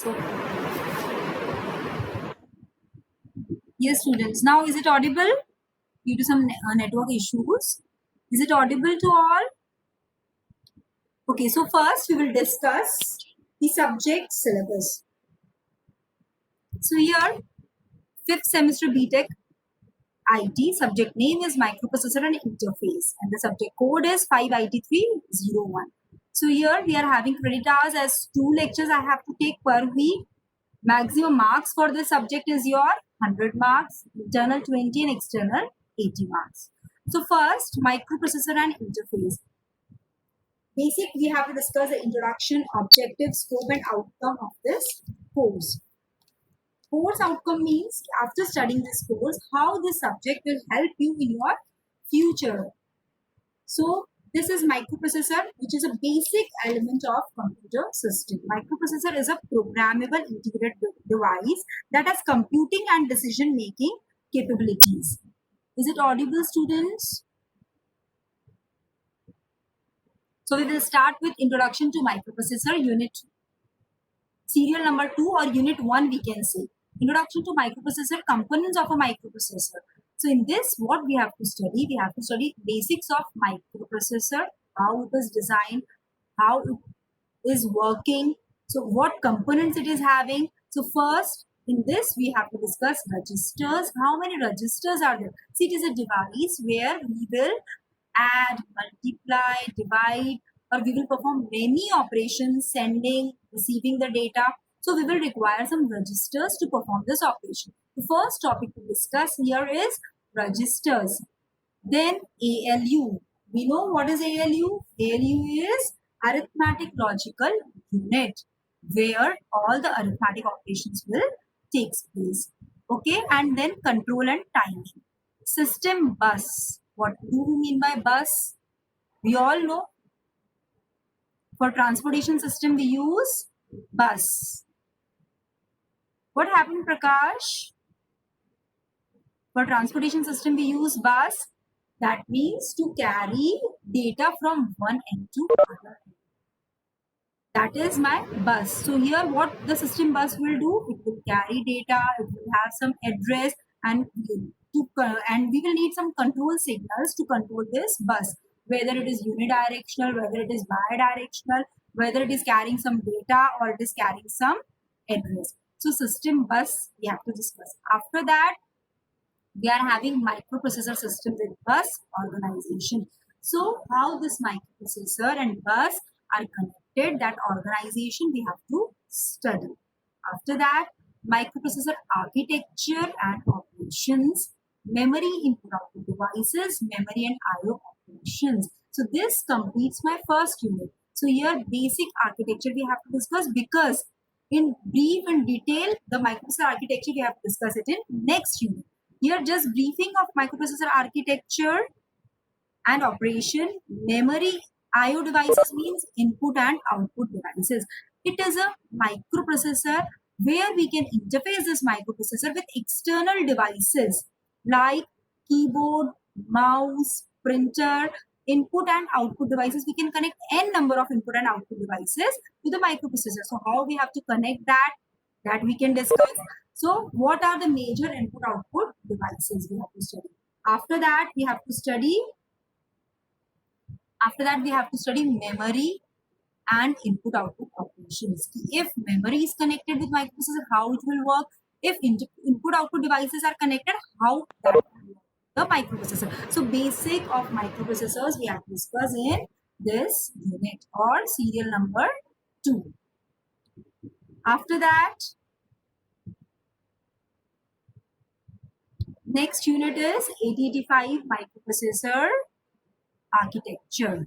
So, yes, students. Now, is it audible due to some network issues? Is it audible to all? Okay, so first we will discuss the subject syllabus. So here, fifth semester BTech IT, subject name is microprocessor and interface, and the subject code is 5IT301. So here we are having credit hours as 2 lectures I have to take per week. Maximum marks for this subject is your 100 marks, internal 20 and external 80 marks. So first, microprocessor and interface. Basic, we have to discuss the introduction, objective, scope and outcome of this course. Course outcome means after studying this course, how this subject will help you in your future. So this is microprocessor, which is a basic element of computer system. Microprocessor is a programmable integrated device that has computing and decision making capabilities. Is it audible, students? So we will start with introduction to microprocessor unit serial number 2 or unit 1 we can say. Introduction to microprocessor, components of a microprocessor. So in this, what we have to study? We have to study basics of microprocessor, how it is designed, how it is working, so what components it is having. So first, in this, we have to discuss registers. How many registers are there? See, it is a device where we will add, multiply, divide, or we will perform many operations, sending, receiving the data. So we will require some registers to perform this operation. The first topic to discuss here is registers. Then ALU. We know what is ALU. ALU is arithmetic logical unit, where all the arithmetic operations will take place. Okay, and then control and timing. System bus. What do we mean by bus? We all know. For transportation system, we use bus. What happened, Prakash? For transportation system, we use bus. That means to carry data from one end to other end. That is my bus. So here, what the system bus will do? It will carry data. It will have some address, and we will need some control signals to control this bus. Whether it is unidirectional, whether it is bidirectional, whether it is carrying some data or it is carrying some address. So system bus we have to discuss. After that, we are having microprocessor system with bus organization. So how this microprocessor and bus are connected, that organization we have to study. After that, microprocessor architecture and operations, memory input output devices, memory and I/O operations. So this completes my first unit. So here basic architecture we have to discuss, because in brief and detail the microprocessor architecture we have to discuss it in next unit. Here just briefing of microprocessor architecture and operation. Memory I/O devices means input and output devices. It is a microprocessor where we can interface this microprocessor with external devices like keyboard, mouse, printer, input and output devices. We can connect n number of input and output devices to the microprocessor. So how we have to connect that we can discuss. So what are the major input output devices we have to study? After that we have to study memory and input output operations. If memory is connected with microprocessor, how it will work. If input output devices are connected, how that will work, the microprocessor. So basic of microprocessors we have to discuss in this unit or serial number 2. After that, next unit is 8085 microprocessor architecture.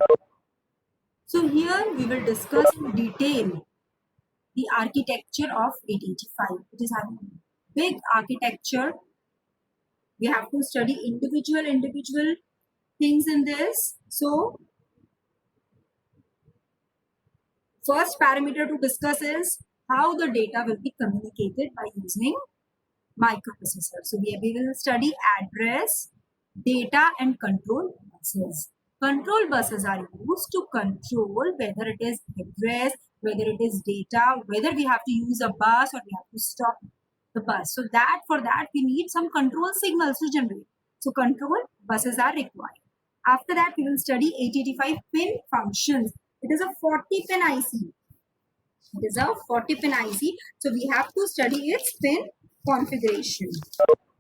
So here we will discuss in detail the architecture of 8085. It is having big architecture. We have to study individual things in this. So first parameter to discuss is how the data will be communicated by using microprocessor. So we will study address, data and control buses. Control buses are used to control whether it is address, whether it is data, whether we have to use a bus or we have to stop the bus. So that for that we need some control signals to generate. So control buses are required. After that, we will study 8085 pin functions. It is a 40 pin IC. It is a 40 pin IC. So we have to study its pin configuration.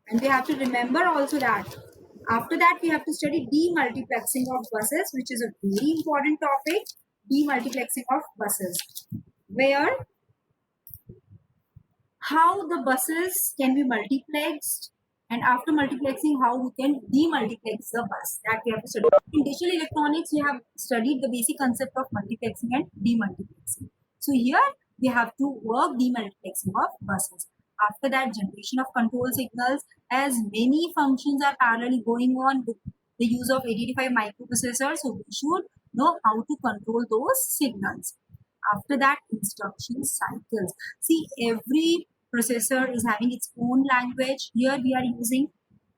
And we have to remember also that after that we have to study demultiplexing of buses, which is a very important topic. Demultiplexing of buses, where how the buses can be multiplexed, and after multiplexing how we can demultiplex the bus, that we have to study. In digital electronics we have studied the basic concept of multiplexing and demultiplexing. So here we have to work demultiplexing of buses. After that, generation of control signals, as many functions are parallelly going on with the use of 8085 microprocessor, so we should know how to control those signals. After that, instruction cycles. See, every processor is having its own language. Here we are using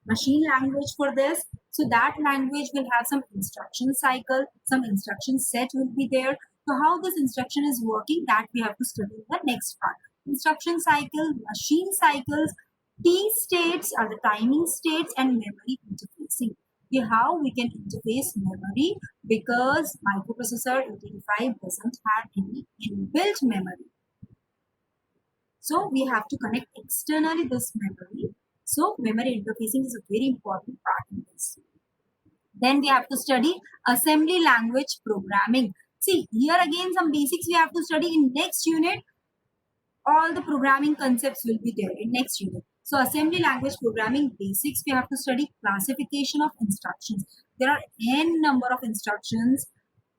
machine language for this. So that language will have some instruction cycle, some instruction set will be there. So how this instruction is working, that we have to study in the next part. Instruction cycle, machine cycles, T states are the timing states, and memory interfacing. Okay, how we can interface memory, because microprocessor 85 doesn't have any inbuilt memory. So we have to connect externally this memory. So memory interfacing is a very important part in this. Then we have to study assembly language programming. See, here again some basics we have to study in next unit. All the programming concepts will be there in next unit. So assembly language programming basics, we have to study classification of instructions. There are n number of instructions,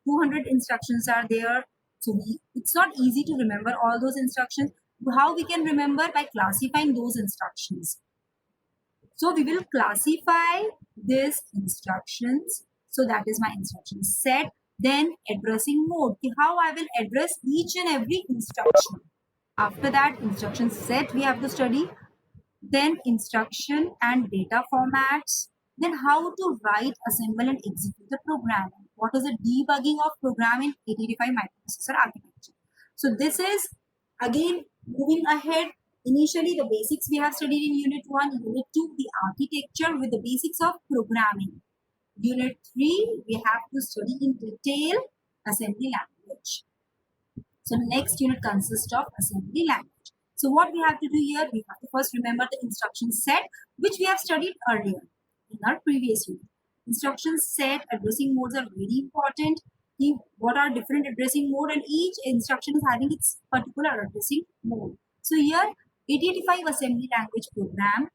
200 instructions are there. So it's not easy to remember all those instructions. How we can remember? By classifying those instructions. So we will classify these instructions. So that is my instruction set. Then addressing mode. How I will address each and every instruction. After that, instruction set we have to study. Then instruction and data formats. Then how to write, assemble and execute the program. What is the debugging of program in 8085 microprocessor architecture. So this is again moving ahead. Initially the basics we have studied in unit 1, unit 2 the architecture with the basics of programming. Unit 3 we have to study in detail assembly language. So next unit consists of assembly language. So what we have to do here, we have to first remember the instruction set, which we have studied earlier in our previous unit. Instruction set, addressing modes are very important. What are different addressing mode, and each instruction is having its particular addressing mode. So here 8085 assembly language program,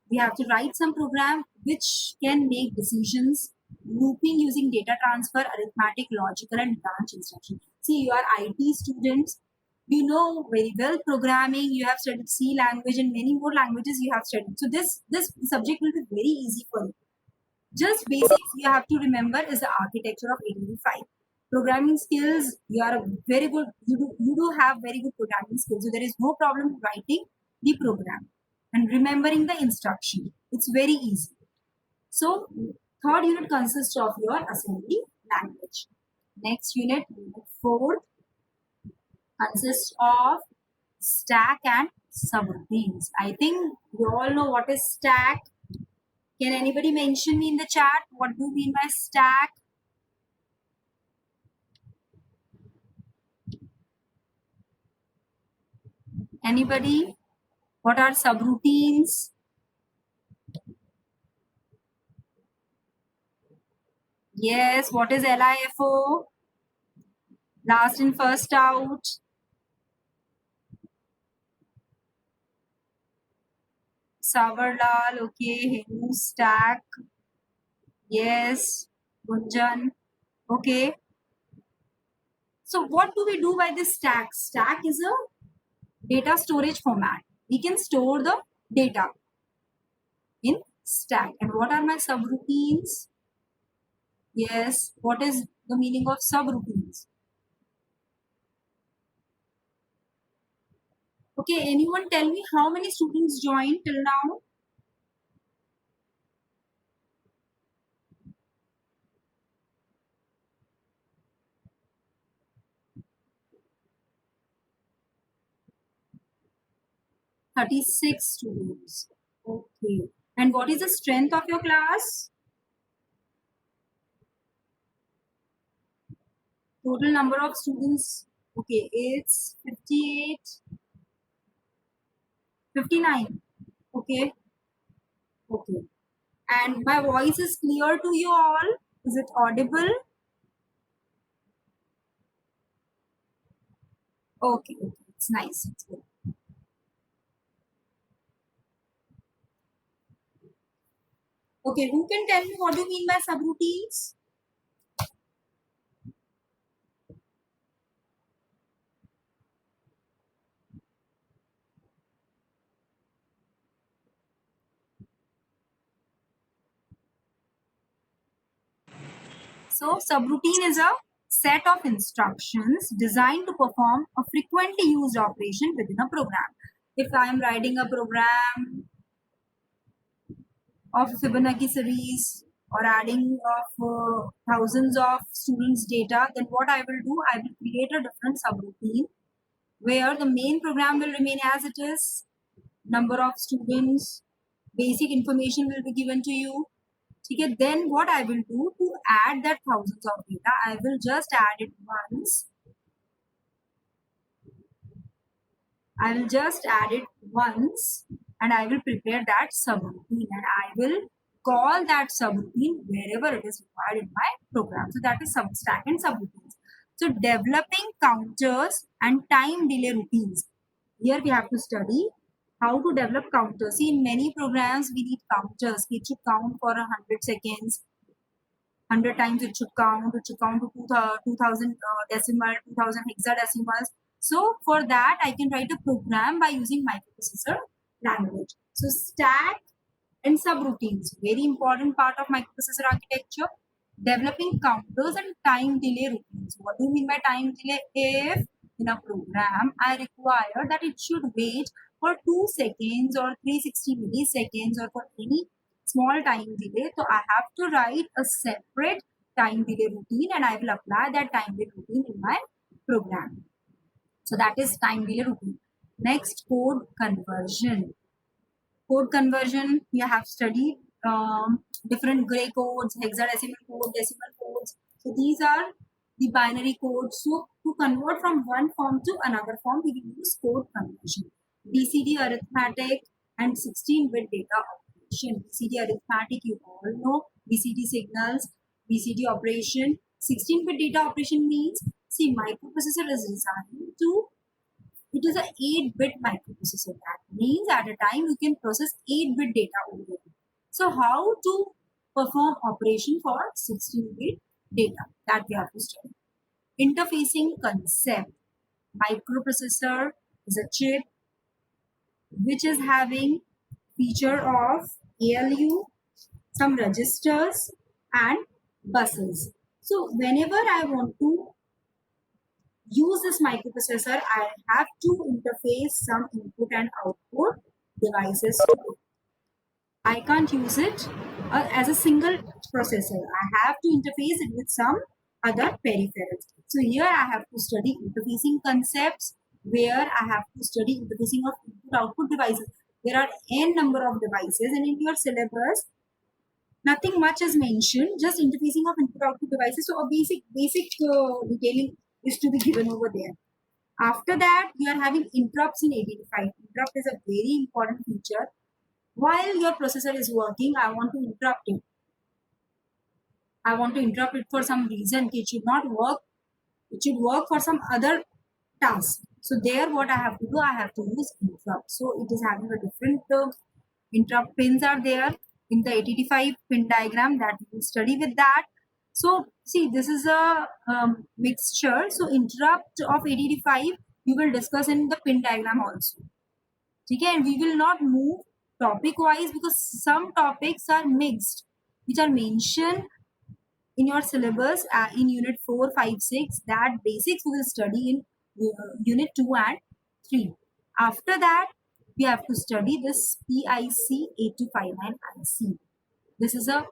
we have to write some program which can make decisions, looping using data transfer, arithmetic, logical and branch instruction. See, you are IT students, you know very well programming, you have studied C language and many more languages you have studied. So this subject will be very easy for you. Just basics you have to remember is the architecture of 8085. Programming skills, you are very good, you do have very good programming skills. So there is no problem writing the program and remembering the instruction. It's very easy. So third unit consists of your assembly language. Next unit, unit 4, consists of stack and subroutines. I think you all know what is stack. Can anybody mention me in the chat what do you mean by stack? Anybody? What are subroutines? Yes, what is LIFO? Last in, first out. Savarlal, okay. Henu, stack. Yes, Gunjan. Okay. So what do we do by this stack? Stack is a data storage format. We can store the data in stack. And what are my subroutines? Yes, what is the meaning of subroutines? Okay, anyone tell me how many students joined till now? 36 students. Okay. And what is the strength of your class? Total number of students. Okay, it's 58, 59. Okay. Okay. And my voice is clear to you all? Is it audible? Okay, okay. It's nice. It's good. Okay, who can tell me what do you mean by subroutines? So, subroutine is a set of instructions designed to perform a frequently used operation within a program. If I am writing a program of Fibonacci series or adding of thousands of students' data, then what I will do, I will create a different subroutine where the main program will remain as it is, number of students, basic information will be given to you. Okay, then what I will do to add that thousands of data, I will just add it once. I will just add it once and I will prepare that subroutine and I will call that subroutine wherever it is required in my program. So that is substack and subroutines. So developing counters and time delay routines. Here we have to study how to develop counters. See, in many programs we need counters. It should count for 100 seconds, 100 times it should count to 2000 decimal, 2000 hexadecimals. So for that, I can write a program by using microprocessor language. So stack and subroutines, very important part of microprocessor architecture. Developing counters and time delay routines. What do you mean by time delay? If in a program I require that it should wait for 2 seconds or 360 milliseconds or for any small time delay, so I have to write a separate time delay routine and I will apply that time delay routine in my program. So that is time delay routine. Next, code conversion. Code conversion, we have studied different gray codes, hexadecimal code, decimal codes. So these are the binary codes. So to convert from one form to another form, we will use code conversion. BCD arithmetic and 16-bit data operation. BCD arithmetic, you all know. BCD signals, BCD operation. 16-bit data operation means, see, microprocessor is designed to, it is a 8-bit microprocessor. That means at a time you can process 8-bit data over there. So how to perform operation for 16-bit data, that we have to study. Interfacing concept. Microprocessor is a chip which is having feature of ALU, some registers and buses. So whenever I want to use this microprocessor, I have to interface some input and output devices. I can't use it as a single processor. I have to interface it with some other peripherals. So here I have to study interfacing concepts where I have to study interfacing of input-output devices. There are n number of devices and in your syllabus, nothing much is mentioned, just interfacing of input-output devices. So a basic detailing is to be given over there. After that, you are having interrupts in 885. Interrupt is a very important feature. While your processor is working, I want to interrupt it. I want to interrupt it for some reason. It should not work. It should work for some other task. So there, what I have to do, I have to use interrupt. So it is having a different interrupt pins are there in the 885 pin diagram that we will study with that. So see, this is a mixture. So interrupt of 885 you will discuss in the pin diagram also. Okay, and we will not move topic wise because some topics are mixed, which are mentioned in your syllabus in unit 4, 5, 6. That basics we will study in unit 2 and 3. After that, we have to study this PIC 8259 IC. This is a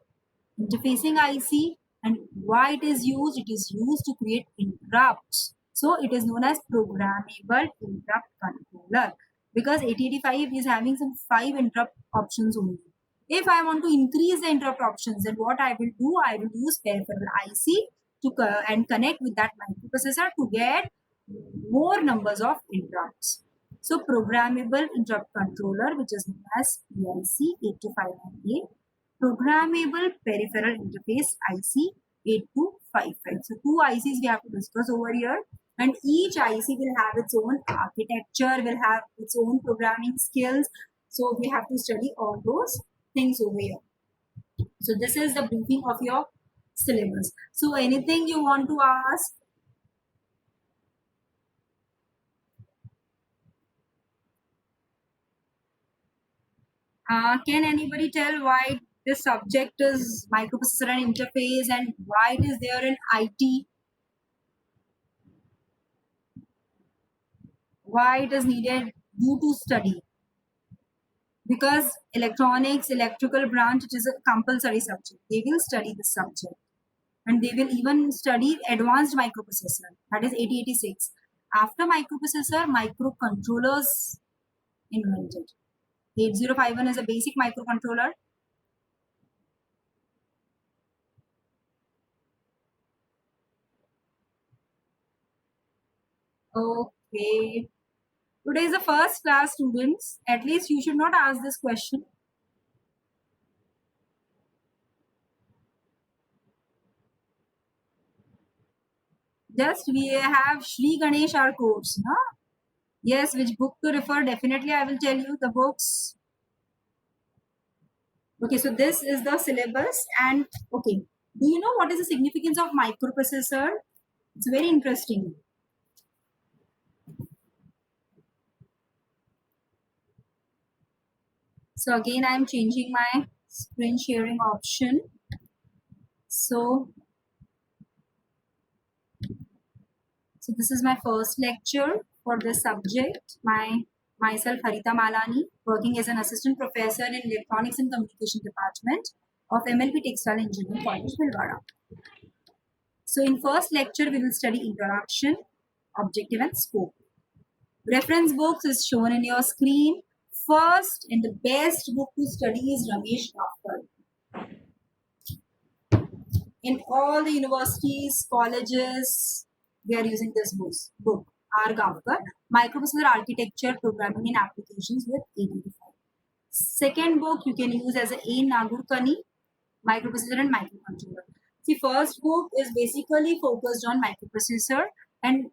interfacing IC, and why it is used? It is used to create interrupts. So it is known as programmable interrupt controller. because 8085 is having some 5 interrupt options only. If I want to increase the interrupt options, then what I will do, I will use peripheral IC and connect with that microprocessor to get more numbers of interrupts. So programmable interrupt controller, which is known as PIC 8259A, programmable peripheral interface IC 8255. So two ICs we have to discuss over here, and each IC will have its own architecture, will have its own programming skills. So we have to study all those things over here. So this is the briefing of your syllabus. So anything you want to ask? Can anybody tell why this subject is microprocessor and interface, and why it is there in IT? Why it is needed you to study? Because electronics, electrical branch, it is a compulsory subject. They will study this subject, and they will even study advanced microprocessor, that is 8086. After microprocessor, microcontrollers invented. 8051 is a basic microcontroller. Okay. Today is the first class, students. At least you should not ask this question. Just we have Shri Ganesh, our course. Huh? Yes, which book to refer? Definitely, I will tell you the books. Okay, so this is the syllabus. And okay, do you know what is the significance of microprocessor? It's very interesting. So again, I am changing my screen sharing option. So this is my first lecture for this subject. Myself Harita Malani, working as an assistant professor in Electronics and Communication Department of MLP Textile Engineering College, Bhilwara. So in first lecture, we will study introduction, objective and scope. Reference books is shown in your screen. First and the best book to study is Ramesh Gafkar. In all the universities, colleges, they are using this book. R. Gavkar, Microprocessor Architecture, Programming and Applications with 8085. Second book you can use as A. Nagurkani, Microprocessor and Microcontroller. See, first book is basically focused on microprocessor, and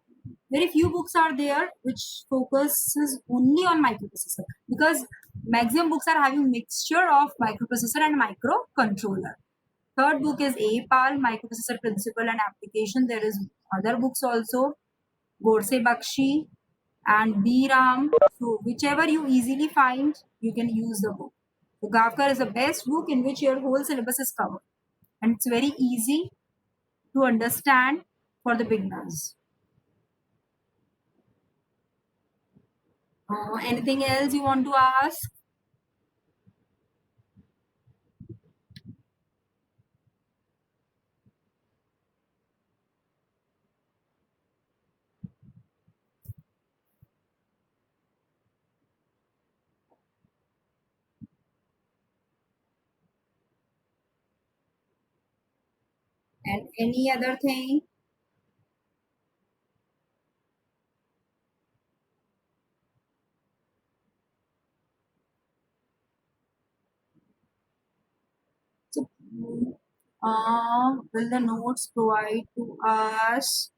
very few books are there which focuses only on microprocessor, because maximum books are having mixture of microprocessor and microcontroller. Third book is APAL, Microprocessor Principle and Application. There is other books also, Godse Bakshi and B. Ram. So whichever you easily find, you can use the book. So Gavkar is the best book in which your whole syllabus is covered. And it's very easy to understand for the beginners. Anything else you want to ask? And any other thing? So, will the notes provide to us?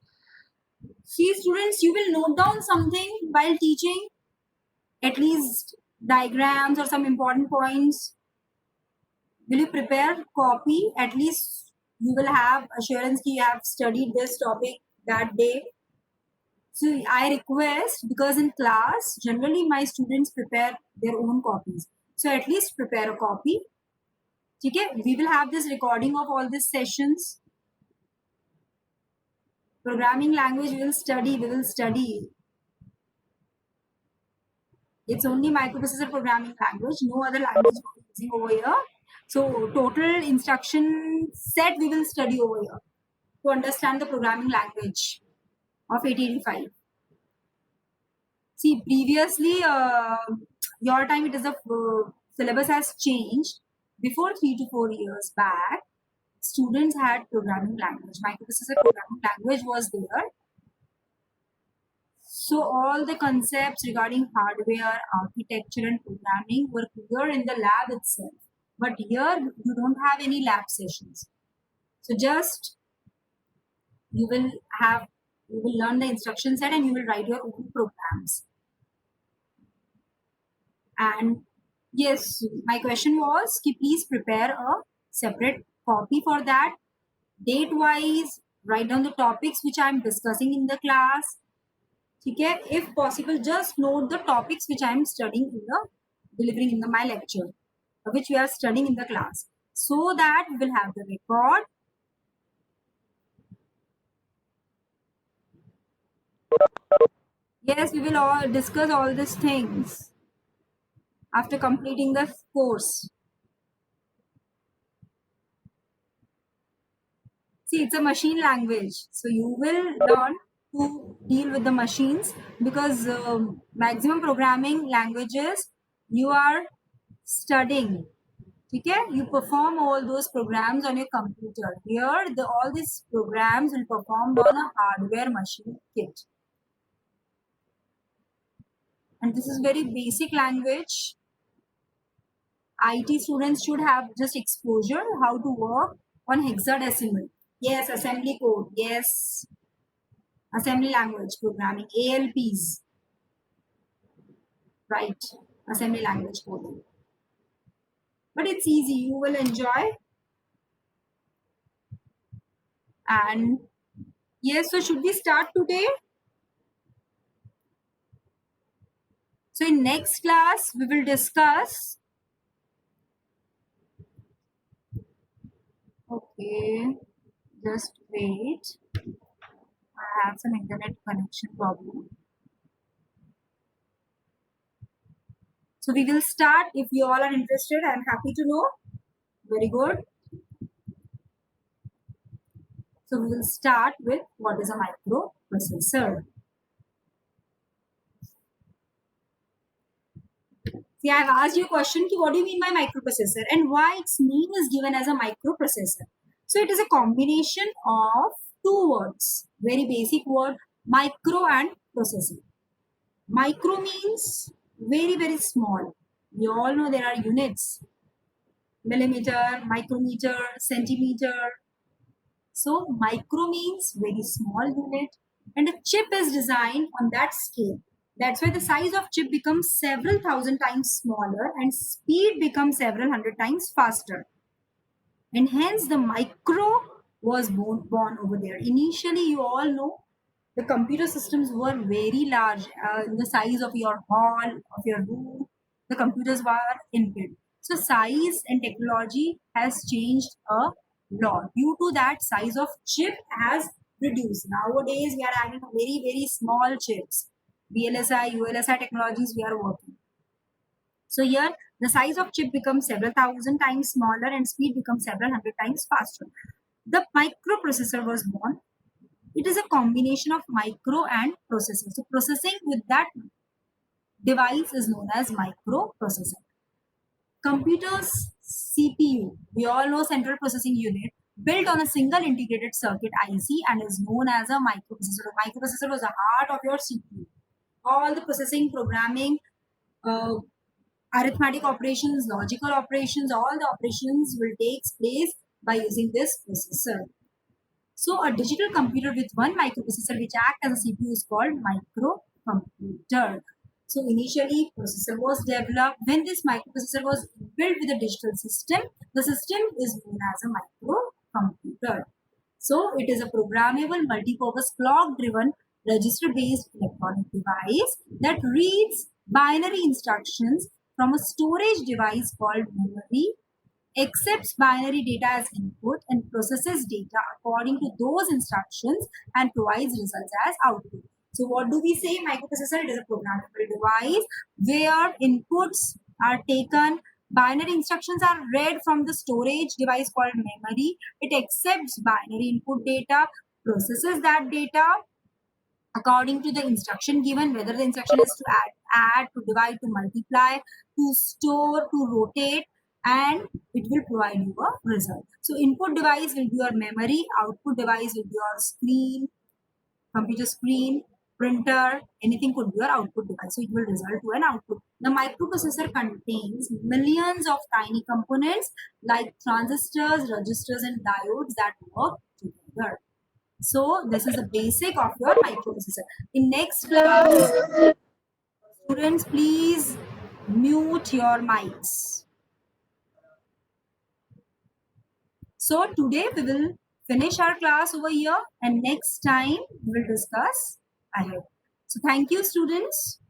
See, students, you will note down something while teaching, at least diagrams or some important points. Will you prepare copy? At least you will have assurance that you have studied this topic that day. So I request, because in class, generally my students prepare their own copies. So at least prepare a copy. Okay, we will have this recording of all these sessions. Programming language we will study. It's only microprocessor programming language, no other language we're using over here. So total instruction set we will study over here to understand the programming language of 8085. See, previously, your time it is the syllabus has changed. Before 3 to 4 years back, students had programming language. Microprocessor programming language was there. So all the concepts regarding hardware, architecture, and programming were clear in the lab itself. But here you don't have any lab sessions. So just you will have you will learn the instruction set and you will write your own programs. And yes, my question was, ki please prepare a separate copy for that. Date wise, write down the topics which I am discussing in the class. Okay, if possible, just note the topics which I am studying in the delivering in the my lecture, which we are studying in the class, so that we will have the record. Yes, we will all discuss all these things after completing the course. See, it's a machine language, so you will learn to deal with the machines because maximum programming languages you are studying. Okay, you perform all those programs on your computer. Here, all these programs will perform on a hardware machine kit, and this is very basic language. IT students should have just exposure how to work on hexadecimal. Yes, assembly code. Yes, assembly language programming, ALPs, right? Assembly language coding. But it's easy. You will enjoy. And yes, so should we start today? So in next class, we will discuss. Okay, just wait. I have some internet connection problem. So we will start. If you all are interested, I am happy to know. Very good. So we will start with what is a microprocessor. See, I have asked you a question, what do you mean by microprocessor and why its name is given as a microprocessor? So it is a combination of two words, very basic word, micro and processor. Micro means very, very small. We all know there are units, millimeter, micrometer, centimeter. So micro means very small unit and a chip is designed on that scale. That's why the size of chip becomes several thousand times smaller and speed becomes several hundred times faster. And hence the micro was born over there. Initially, you all know the computer systems were very large, in the size of your hall, of your room. The computers were inbuilt. So size and technology has changed a lot. Due to that, size of chip has reduced. Nowadays, we are having very, very small chips. VLSI, ULSI technologies we are working. So here, the size of chip becomes several thousand times smaller and speed becomes several hundred times faster. The microprocessor was born. It is a combination of micro and processor. So processing with that device is known as microprocessor. Computers CPU, we all know central processing unit, built on a single integrated circuit IC and is known as a microprocessor. A microprocessor was the heart of your CPU. All the processing, programming, uh, arithmetic operations, logical operations, all the operations will take place by using this processor. So a digital computer with one microprocessor which acts as a CPU is called microcomputer. So initially processor was developed. When this microprocessor was built with a digital system, the system is known as a microcomputer. So it is a programmable multi-purpose clock-driven register-based electronic device that reads binary instructions from a storage device called memory, accepts binary data as input and processes data according to those instructions and provides results as output. So what do we say? Microprocessor, it is a programmable device where inputs are taken, binary instructions are read from the storage device called memory. It accepts binary input data, processes that data according to the instruction given, whether the instruction is to add, to divide, to multiply, to store, to rotate, and it will provide you a result. So input device will be your memory, output device will be your screen, computer screen, printer, anything could be your output device. So it will result to an output. The microprocessor contains millions of tiny components like transistors, registers, and diodes that work together. So this is the basic of your microprocessor. In next class, students, please mute your mics. So today we will finish our class over here, and next time we will discuss ahead. So thank you, students.